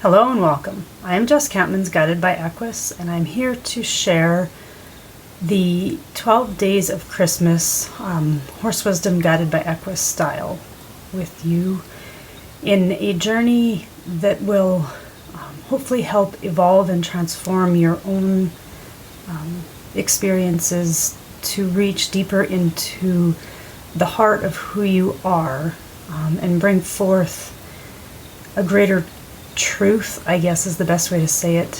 Hello and welcome. I am Jess Campmans, guided by Equus, and I'm here to share the 12 Days of Christmas Horse Wisdom guided by Equus style with you in a journey that will hopefully help evolve and transform your own experiences to reach deeper into the heart of who you are and bring forth a greater truth, I guess is the best way to say it,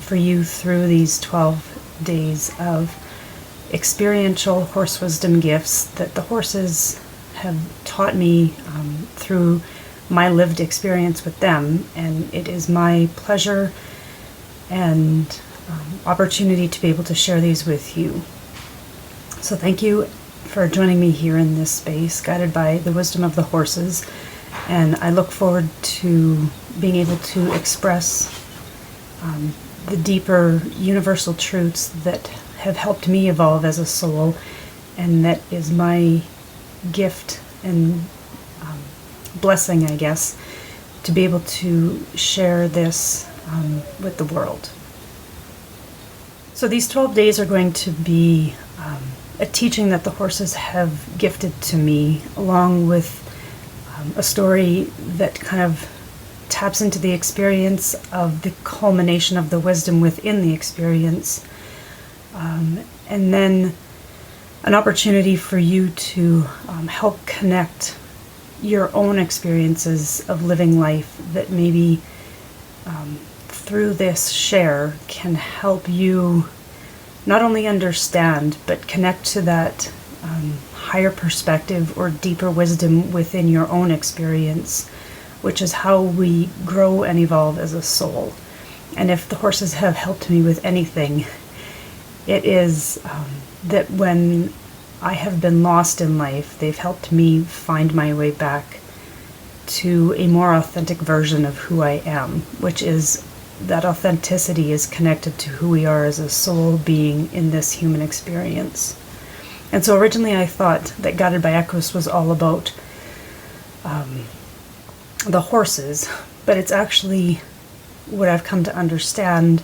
for you through these 12 days of experiential horse wisdom gifts that the horses have taught me through my lived experience with them. And it is my pleasure and opportunity to be able to share these with you. So thank you for joining me here in this space, guided by the wisdom of the horses. And I look forward to being able to express the deeper universal truths that have helped me evolve as a soul, and that is my gift and blessing, I guess, to be able to share this with the world. So these 12 days are going to be a teaching that the horses have gifted to me, along with a story that kind of taps into the experience of the culmination of the wisdom within the experience, and then an opportunity for you to help connect your own experiences of living life that maybe through this share can help you not only understand but connect to that higher perspective or deeper wisdom within your own experience, which is how we grow and evolve as a soul. And if the horses have helped me with anything, it is that when I have been lost in life, they've helped me find my way back to a more authentic version of who I am, which is that authenticity is connected to who we are as a soul being in this human experience. And so originally I thought that Guided by Equus was all about the horses, but it's actually what I've come to understand.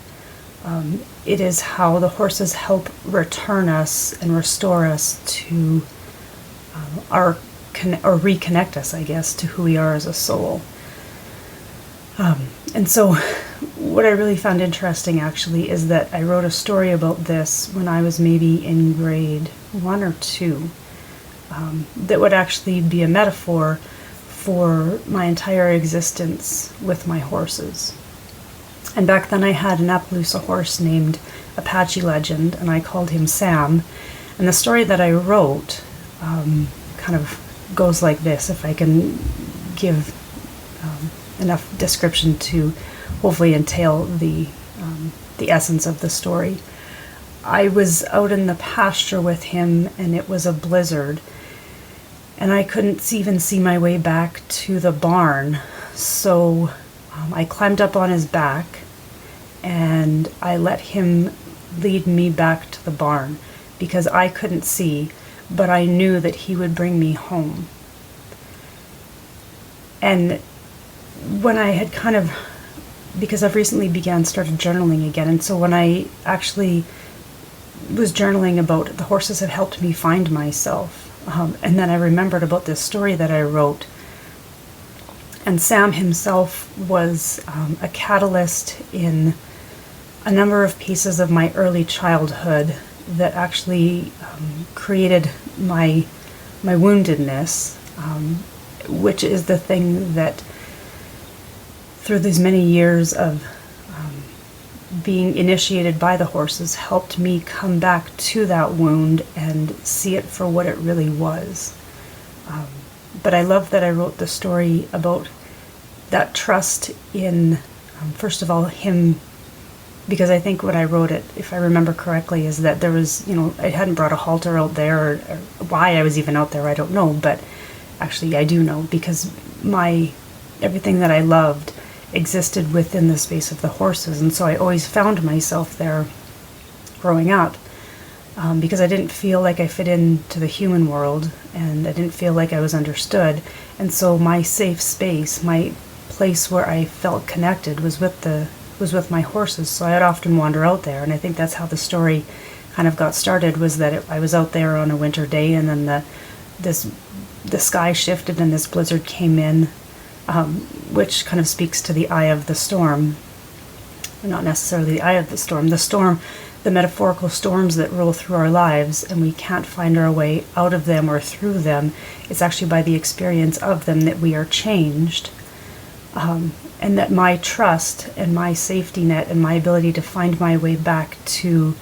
It is how the horses help return us and restore us to or reconnect us, I guess, to who we are as a soul. And so what I really found interesting actually is that I wrote a story about this when I was maybe in grade 1 or 2, that would actually be a metaphor for my entire existence with my horses. And back then I had an Appaloosa horse named Apache Legend, and I called him Sam. And the story that I wrote kind of goes like this, if I can give enough description to hopefully entail the essence of the story. I was out in the pasture with him, and it was a blizzard, and I couldn't even see my way back to the barn. So I climbed up on his back, and I let him lead me back to the barn because I couldn't see, but I knew that he would bring me home. And when I had kind of, because I've recently started journaling again, and so when I actually was journaling about the horses have helped me find myself, and then I remembered about this story that I wrote, and Sam himself was a catalyst in a number of pieces of my early childhood that actually created my woundedness, which is the thing that through these many years of being initiated by the horses helped me come back to that wound and see it for what it really was. But I love that I wrote the story about that trust in, first of all, him, because I think when I wrote it, if I remember correctly, is that there was, I hadn't brought a halter out there, or why I was even out there, I don't know, but actually I do know, because everything that I loved existed within the space of the horses, and so I always found myself there growing up, because I didn't feel like I fit into the human world, and I didn't feel like I was understood, and so my safe space, my place where I felt connected was with my horses. So I'd often wander out there, and I think that's how the story kind of got started, was that I was out there on a winter day, and then the sky shifted and this blizzard came in, which kind of speaks to the eye of the storm. Not necessarily the eye of the storm, the metaphorical storms that roll through our lives, and we can't find our way out of them or through them. It's actually by the experience of them that we are changed, and that my trust and my safety net and my ability to find my way back to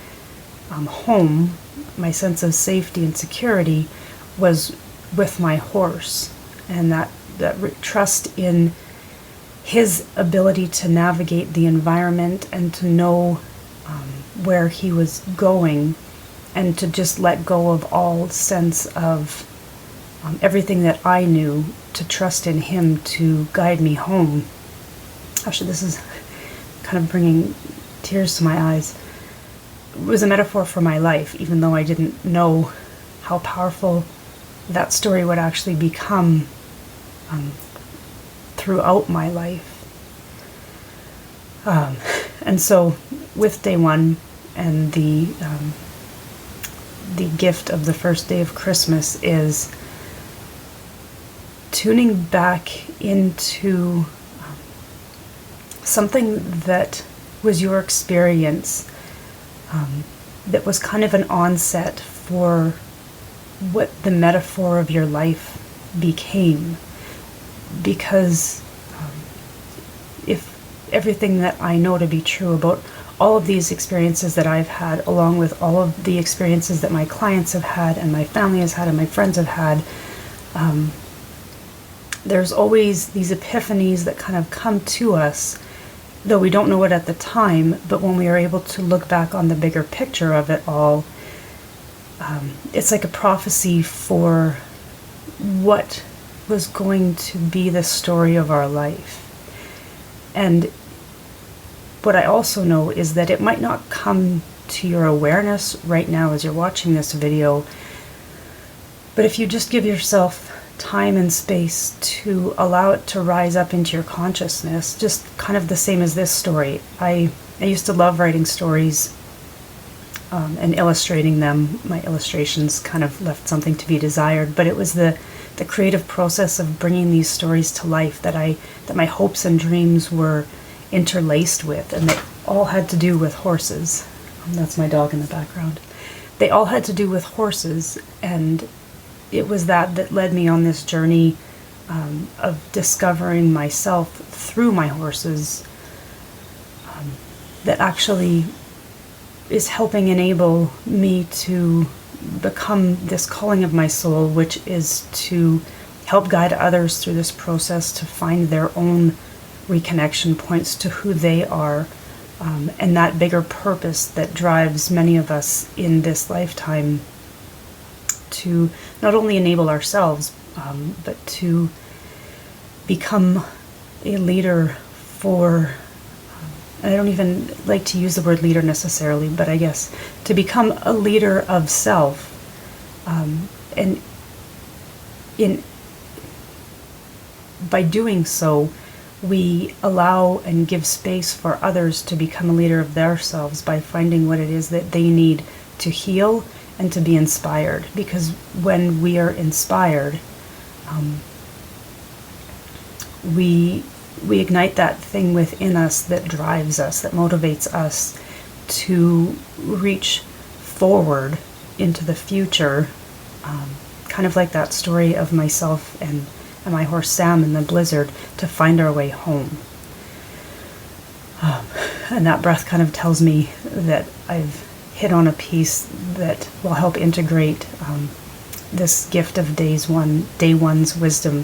home, my sense of safety and security, was with my horse, and that trust in his ability to navigate the environment and to know where he was going, and to just let go of all sense of everything that I knew, to trust in him to guide me home. Actually, this is kind of bringing tears to my eyes. It was a metaphor for my life, even though I didn't know how powerful that story would actually become throughout my life. And so with day one and the gift of the first day of Christmas is tuning back into something that was your experience, that was kind of an onset for what the metaphor of your life became. Because if everything that I know to be true about all of these experiences that I've had, along with all of the experiences that my clients have had and my family has had and my friends have had, there's always these epiphanies that kind of come to us, though we don't know it at the time. But when we are able to look back on the bigger picture of it all, it's like a prophecy for what was going to be the story of our life. And what I also know is that it might not come to your awareness right now as you're watching this video, but if you just give yourself time and space to allow it to rise up into your consciousness, just kind of the same as this story. I used to love writing stories and illustrating them. My illustrations kind of left something to be desired, but it was the creative process of bringing these stories to life that my hopes and dreams were interlaced with, and they all had to do with horses. That's my dog in the background. They all had to do with horses, and it was that led me on this journey of discovering myself through my horses, that actually is helping enable me to become this calling of my soul, which is to help guide others through this process to find their own reconnection points to who they are, and that bigger purpose that drives many of us in this lifetime, to not only enable ourselves, but to become a leader for, and I don't even like to use the word leader necessarily, but I guess to become a leader of self, and by doing so, we allow and give space for others to become a leader of themselves by finding what it is that they need to heal and to be inspired. Because when we are inspired, we ignite that thing within us that drives us, that motivates us to reach forward into the future, kind of like that story of myself and my horse Sam in the blizzard, to find our way home. And that breath kind of tells me that I've hit on a piece that will help integrate this gift of day one's wisdom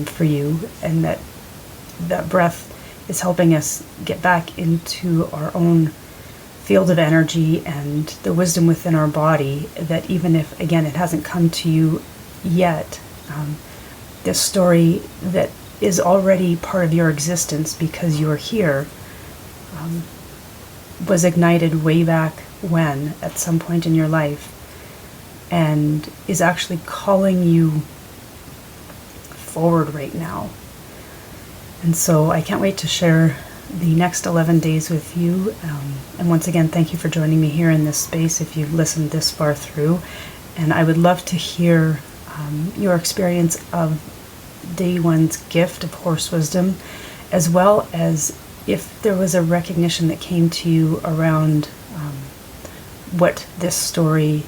for you, and that breath is helping us get back into our own field of energy and the wisdom within our body, that even if, again, it hasn't come to you yet, this story that is already part of your existence because you're here, was ignited way back when, at some point in your life, and is actually calling you forward right now. And so I can't wait to share the next 11 days with you. And once again, thank you for joining me here in this space if you've listened this far through. And I would love to hear your experience of day one's gift of horse wisdom, as well as if there was a recognition that came to you around what this story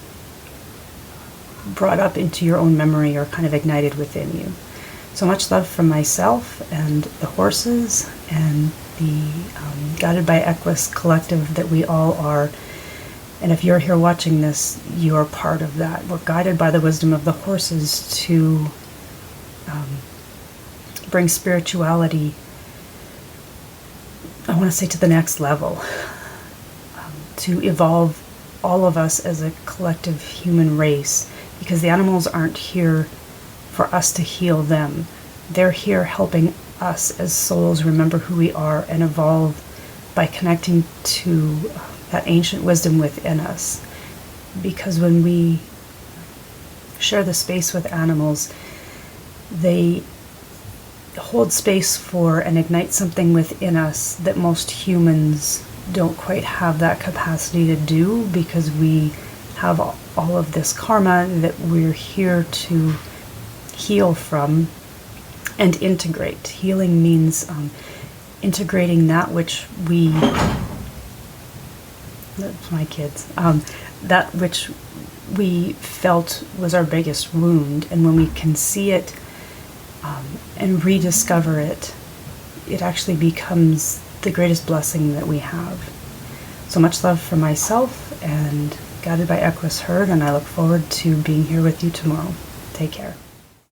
brought up into your own memory or kind of ignited within you. So much love from myself and the horses and the Guided by Equus collective that we all are. And if you're here watching this, you are part of that. We're guided by the wisdom of the horses to bring spirituality, I want to say, to the next level, to evolve all of us as a collective human race, because the animals aren't here for us to heal them. They're here helping us as souls remember who we are and evolve by connecting to that ancient wisdom within us. Because when we share the space with animals, they hold space for and ignite something within us that most humans don't quite have that capacity to do, because we have all of this karma that we're here to heal from and integrate. Healing means integrating that which we, that's my kids, that which we felt was our biggest wound, and when we can see it and rediscover it, it actually becomes the greatest blessing that we have. So much love for myself and Guided by Equus Herd, and I look forward to being here with you tomorrow. Take care.